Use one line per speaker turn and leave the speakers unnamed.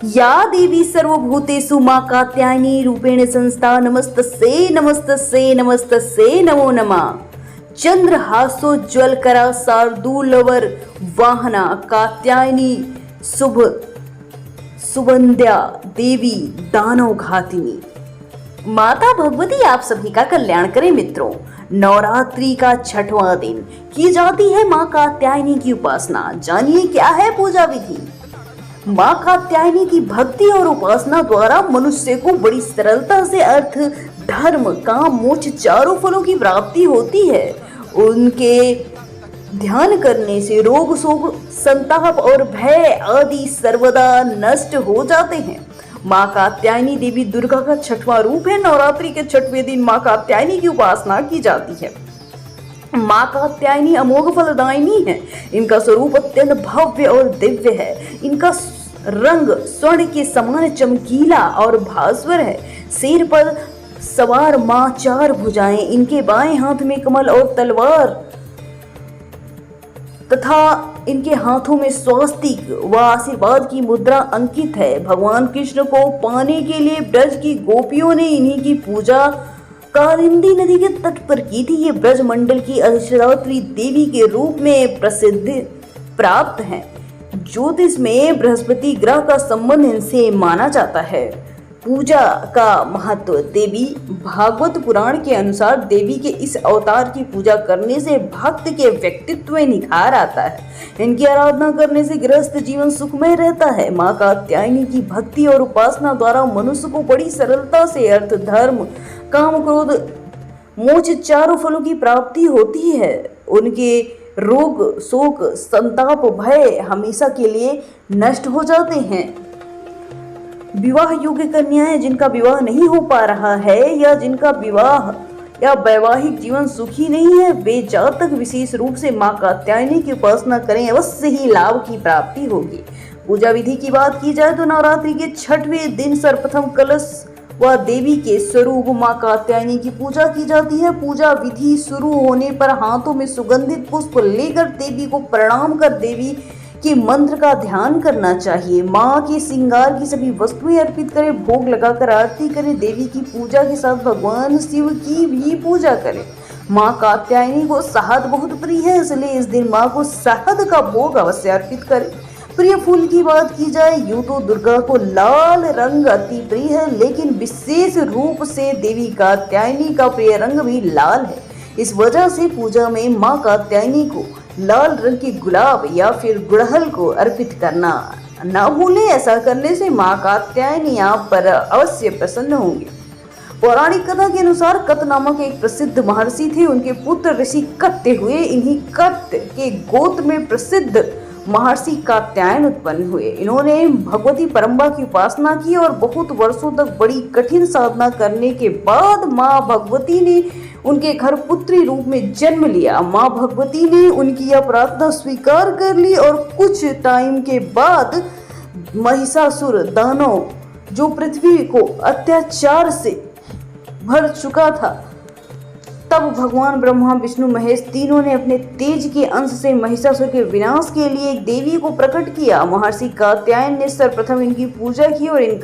या देवी सर्वभूतेषु मां कात्यायनी रूपेण संस्था नमस्तस्यै नमस्तस्यै नमस्तस्यै नमो नमः। चंद्रहासोज्ज्वलकरा शार्दूलवर वाहना कात्यायनी शुभ सुवंद्या देवी दानव घातिनी माता भगवती आप सभी का कल्याण करें। मित्रों, नवरात्रि का छठवां दिन की जाती है मां कात्यायनी की उपासना। जानिए क्या है पूजा विधि। मां कात्यायनी की भक्ति और उपासना द्वारा मनुष्य को बड़ी सरलता से अर्थ, धर्म, काम, मोक्ष चारों फलों की प्राप्ति होती है। उनके ध्यान करने से रोग, शोक, संताप और भय आदि सर्वदा नष्ट हो जाते हैं। मां कात्यायनी देवी दुर्गा का छठवां रूप है। नवरात्रि के छठवें दिन मां कात्यायनी की उपासना की जाती है। मां कात्यायनी अमोघ फलदायिनी है। इनका स्वरूप अत्यंत भव्य और दिव्य है। इनका रंग स्वर्ण के समान चमकीला और भास्वर है। सिर पर सवार मां चार भुजाएं, इनके बाएं हाथ में कमल और तलवार तथा इनके हाथों में स्वास्तिक व आशीर्वाद की मुद्रा अंकित है। भगवान कृष्ण को पाने के लिए ब्रज की गोपियों ने इन्हीं की पूजा कालिंदी नदी के तट पर की थी। ये ब्रज मंडल की अधिष्ठात्री देवी के रूप में प्रसिद्ध प्राप्त हैं। ज्योतिष में बृहस्पति ग्रह का संबंध इनसे माना जाता है। पूजा का महत्व। देवी भागवत पुराण के अनुसार देवी के इस अवतार की पूजा करने से भक्त के व्यक्तित्व में निखार आता है। इनकी आराधना करने से गृहस्थ जीवन सुखमय रहता है। मां कात्यायनी की भक्ति और उपासना द्वारा मनुष्य को बड़ी सरलता से अर्थ, धर्म, काम, क्रोध, मोक्ष चारों फलों की प्राप्ति होती है। उनके रोग, शोक, संताप, भय हमेशा के लिए नष्ट हो जाते हैं। विवाह योग्य कन्याएं जिनका विवाह नहीं हो पा रहा है या जिनका विवाह या वैवाहिक जीवन सुखी नहीं है, वे जातक विशेष रूप से मां कात्यायनी की उपासना करें, अवश्य ही लाभ की प्राप्ति होगी। पूजा विधि की बात की जाए तो नवरात्रि के छठवें दिन सर्वप्रथम कलश व देवी के स्वरूप मां कात्यायनी की पूजा की जाती है। पूजा विधि शुरू होने पर हाथों में सुगंधित पुष्प लेकर देवी को प्रणाम कर देवी के मंत्र का ध्यान करना चाहिए। मां के श्रृंगार की सभी वस्तुएं अर्पित करें, भोग लगाकर आरती करें। देवी की पूजा के साथ भगवान शिव की भी पूजा करें। मां कात्यायनी को शहद बहुत प्रिय है, इसलिए इस दिन मां को शहद का भोग अवश्य अर्पित करें। प्रिय फूल की बात की जाए यूं तो दुर्गा को लाल रंग अति प्रिय है, लेकिन विशेष रूप से देवी कात्यायनी का प्रिय रंग भी लाल है। इस वजह से पूजा में मां कात्यायनी को लाल रंग की गुलाब या फिर गुड़हल को अर्पित करना न भूलें। ऐसा करने से मां कात्यायनी आप पर अवश्य प्रसन्न होंगे। पौराणिक कथा के अनुसार कत नामक एक प्रसिद्ध महर्षि थे। उनके पुत्र ऋषि कत्य हुए। इन्हीं कत्य के गोत्र में प्रसिद्ध महर्षि कात्यायन उत्पन्न हुए। इन्होंने भगवती परम्बा की उपासना की और बहुत वर्षों तक बड़ी कठिन साधना करने के बाद मां भगवती ने उनके घर पुत्री रूप में जन्म लिया। मां भगवती ने उनकी यह प्रार्थना स्वीकार कर ली और कुछ टाइम के बाद महिषासुर दानव, जो पृथ्वी को अत्याचार से भर चुका था, तब भगवान ब्रह्मा, विष्णु, महेश तीनों ने अपने तेज के अंश से महिषासुर के विनाश के लिए एक देवी को प्रकट किया। महर्षि कात्यायन ने सर्वप्रथम इनकी पूजा की और इनका